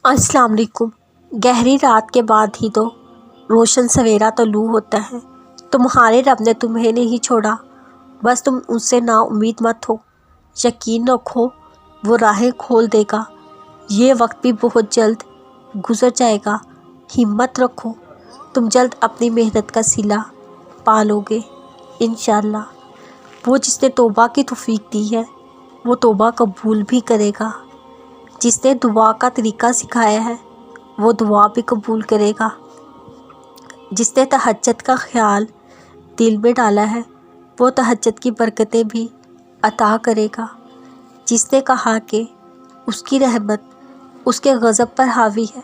السلام علیکم۔ گہری رات کے بعد ہی تو روشن سویرا طلوع ہوتا ہے۔ تمہارے رب نے تمہیں نہیں چھوڑا، بس تم اس سے نا امید مت ہو۔ یقین رکھو وہ راہیں کھول دے گا۔ یہ وقت بھی بہت جلد گزر جائے گا۔ ہمت رکھو، تم جلد اپنی محنت کا صلہ پالو گے انشاءاللہ۔ وہ جس نے توبہ کی توفیق دی ہے وہ توبہ قبول بھی کرے گا۔ جس نے دعا کا طریقہ سکھایا ہے وہ دعا بھی قبول کرے گا۔ جس نے تہجد کا خیال دل میں ڈالا ہے وہ تہجد کی برکتیں بھی عطا کرے گا۔ جس نے کہا کہ اس کی رحمت اس کے غضب پر حاوی ہے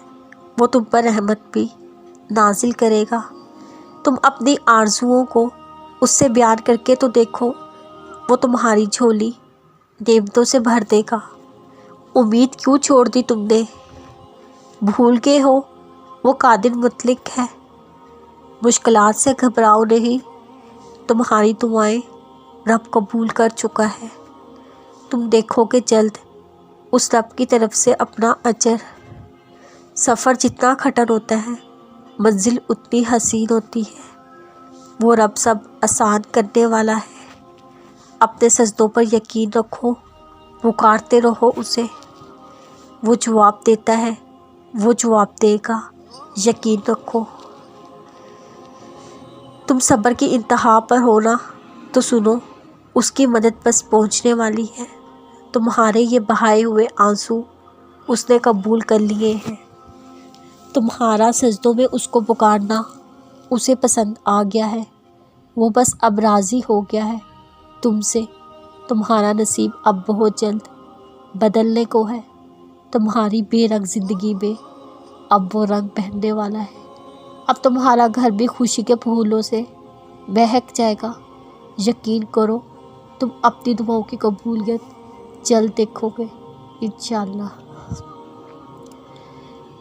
وہ تم پر رحمت بھی نازل کرے گا۔ تم اپنی آرزوؤں کو اس سے بیان کر کے تو دیکھو، وہ تمہاری جھولی نعمتوں سے بھر دے گا۔ امید کیوں چھوڑ دی تم نے؟ بھول گئے ہو وہ قادر مطلق ہے۔ مشکلات سے گھبراؤ نہیں، تمہاری دعائیں رب قبول کر چکا ہے۔ تم دیکھو گے جلد اس رب کی طرف سے اپنا اجر۔ سفر جتنا کٹھن ہوتا ہے منزل اتنی حسین ہوتی ہے۔ وہ رب سب آسان کرنے والا ہے۔ اپنے سجدوں پر یقین رکھو، پکارتے رہو اسے، وہ جواب دیتا ہے، وہ جواب دے گا، یقین رکھو۔ تم صبر کی انتہا پر ہونا تو سنو، اس کی مدد بس پہنچنے والی ہے۔ تمہارے یہ بہائے ہوئے آنسو اس نے قبول کر لیے ہیں۔ تمہارا سجدوں میں اس کو پکارنا اسے پسند آ گیا ہے۔ وہ بس اب راضی ہو گیا ہے تم سے۔ تمہارا نصیب اب بہت جلد بدلنے کو ہے۔ تمہاری بے رنگ زندگی میں اب وہ رنگ پہننے والا ہے۔ اب تمہارا گھر بھی خوشی کے پھولوں سے مہک جائے گا۔ یقین کرو، تم اپنی دعاؤں کی قبولیت جلد دیکھو گے انشاءاللہ۔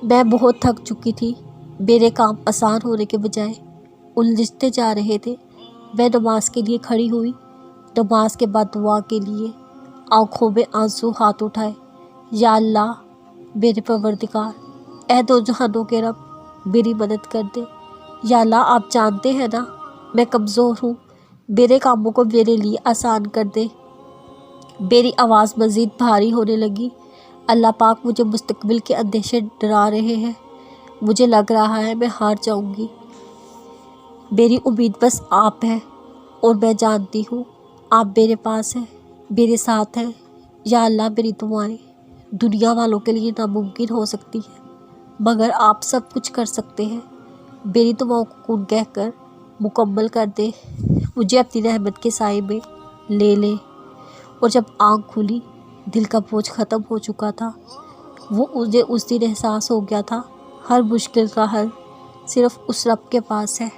میں بہت تھک چکی تھی۔ میرے کام آسان ہونے کے بجائے الجھتے جا رہے تھے۔ میں نماز کے لیے کھڑی ہوئی۔ نماز کے بعد دعا کے لیے آنکھوں میں آنسو، ہاتھ اٹھائے۔ یا اللہ میرے پروردگار، اے دو جہانوں کے رب، میری مدد کر دے۔ یا اللہ آپ جانتے ہیں نا میں کمزور ہوں، میرے کاموں کو میرے لیے آسان کر دے۔ میری آواز مزید بھاری ہونے لگی۔ اللہ پاک مجھے مستقبل کے اندیشے ڈرا رہے ہیں۔ مجھے لگ رہا ہے میں ہار جاؤں گی۔ میری امید بس آپ ہے اور میں جانتی ہوں آپ میرے پاس ہیں، میرے ساتھ ہیں۔ یا اللہ میری دعائیں دنیا والوں کے لیے ناممکن ہو سکتی ہیں مگر آپ سب کچھ کر سکتے ہیں۔ میری دعاؤں کو کن کہہ کر مکمل کر دے۔ مجھے اپنی رحمت کے سائے میں لے لے۔ اور جب آنکھ کھلی دل کا بوجھ ختم ہو چکا تھا۔ وہ مجھے اس دن احساس ہو گیا تھا ہر مشکل کا حل صرف اس رب کے پاس ہے۔